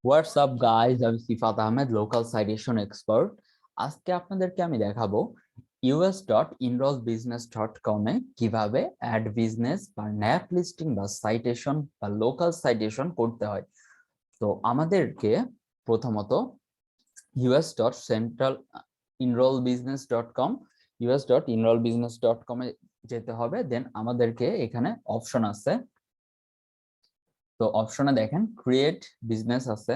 What's up guys, আমি সিফাত Ahmed, local citation expert. আজকে আপনাদেরকে আমি দেখাবো us.enrollbusiness.com এ কিভাবে অ্যাড বিজনেস বা ন্যাপ লিস্টিং বা সাইটেশন বা লোকাল সাইটেশন করতে হয়। তো আমাদেরকে প্রথমত us.centralenrollbusiness.com us.enrollbusiness.com এ যেতে হবে। দেন আমাদেরকে এখানে অপশন আছে, তো অপশনে দেখেন ক্রিয়েট বিজনেস আছে।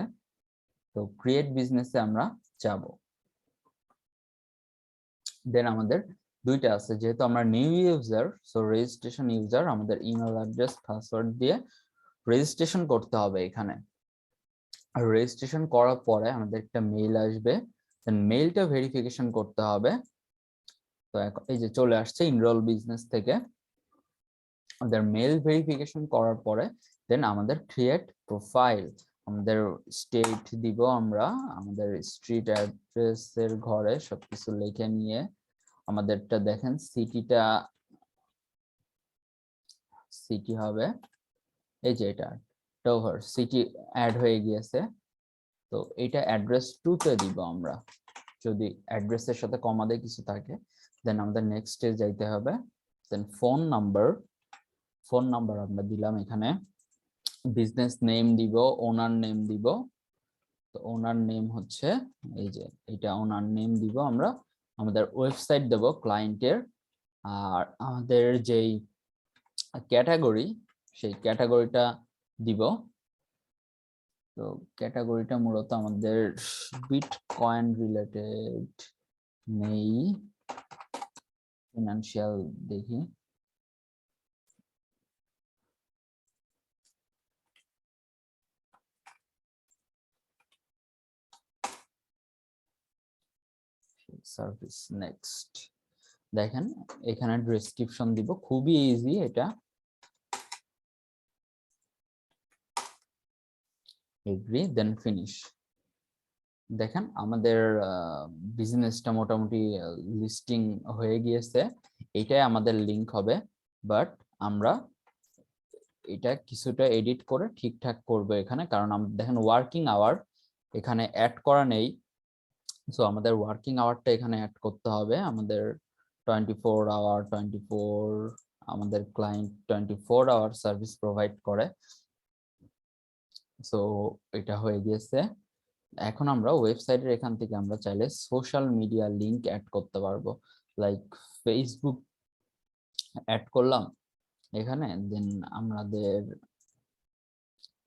তো ক্রিয়েট বিজনেসে আমরা যাব। দেন আমাদের দুইটা আছে, যেহেতু আমরা new user, so registration user, আমাদের ইমেল অ্যাড্রেস পাসওয়ার্ড দিয়ে রেজিস্ট্রেশন করতে হবে এখানে। আর রেজিস্ট্রেশন করার পরে আমাদের একটা মেইল আসবে, দেন মেইলটা ভেরিফিকেশন করতে হবে। তো এই যে চলে আসছে ইনরোল বিজনেস থেকে। আমাদের মেইল ভেরিফিকেশন করার পরে দেন আমাদের ক্রিয়েট প্রোফাইল, আমাদের স্টেট দিব আমরা, আমাদের স্ট্রিট অ্যাড্রেসের ঘরে সবকিছু লিখে নিয়ে আমাদেরটা দেখেন সিটি হবে এই যে এটা টোভার সিটি অ্যাড হয়ে গিয়েছে। তো এটা অ্যাড্রেস 2 তে দিব আমরা, যদি অ্যাড্রেসের সাথে কমা দিয়ে কিছু থাকে। দেন আমাদের নেক্সট স্টেজ যাইতে হবে। দেন ফোন নাম্বার আমরা দিলাম এখানে, বিজনেস নেম দিব, ওনার নেম দিব। তো ওনার নেম হচ্ছে এই যে এটা ওনার নেম দিব আমরা। আমাদের ওয়েবসাইট দেব ক্লায়েন্টের, আর আমাদের যেই ক্যাটাগরি সেই ক্যাটাগরিটা দিব। তো ক্যাটাগরিটা মূলত আমাদের বিটকয়েন রিলেটেড নেই, ফিনান্সিয়াল দেখি। সার্ভিস নেক্সট দেখেন এখানে ডেসক্রিপশন দিব, খুবই ইজি এটা। Agree then finish. দেখেন আমাদের বিজনেসটা মোটামুটি লিস্টিং হয়ে গিয়েছে। এটাই আমাদের লিংক হবে, বাট আমরা এটা কিছুটা এডিট করে ঠিকঠাক করব এখানে, কারণ দেখেন ওয়ার্কিং আওয়ার এখানে অ্যাড করা নেই। সো আমাদের ওয়ার্কিং আওয়ারটা এখানে অ্যাড করতে হবে। আমাদের 24 আওয়ার 24, আমাদের ক্লায়েন্ট 24 আওয়ার সার্ভিস প্রোভাইড করে। সো এটা হয়ে গিয়েছে। এখন আমরা ওয়েবসাইটের এখান থেকে আমরা চাইলে সোশ্যাল মিডিয়া লিংক অ্যাড করতে পারবো, লাইক ফেসবুক অ্যাড করলাম এখানে। দেন আমাদের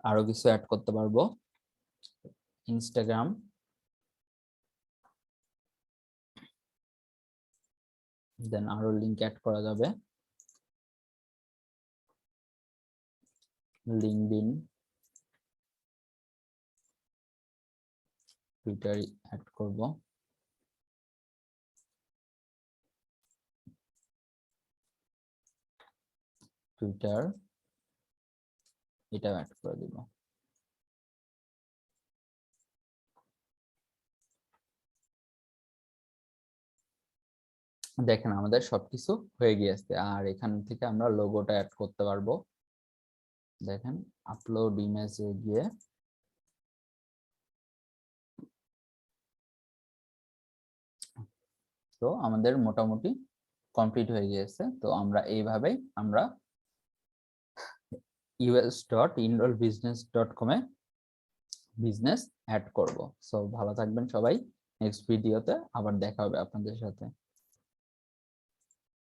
আরো কিছু অ্যাড করতে পারবো, ইনস্টাগ্রাম, দেন আরো লিংক অ্যাড করা যাবে, লিঙ্কডইন, টুইটার অ্যাড করব, টুইটার এটা অ্যাড করে দিব। দেখেন আমাদের সবকিছু হয়ে গিয়েছে। আর এখান থেকে আমরা লোগোটা অ্যাড করতে পারবো। দেখেন আপলোড ইমেজে গিয়ে তো আমাদের মোটামুটি কমপ্লিট হয়ে গিয়েছে। তো আমরা এইভাবেই আমরা us.enrollbusiness.com এ বিজনেস অ্যাড করব। সো ভালো থাকবেন সবাই, নেক্সট ভিডিওতে আবার দেখা হবে আপনাদের সাথে।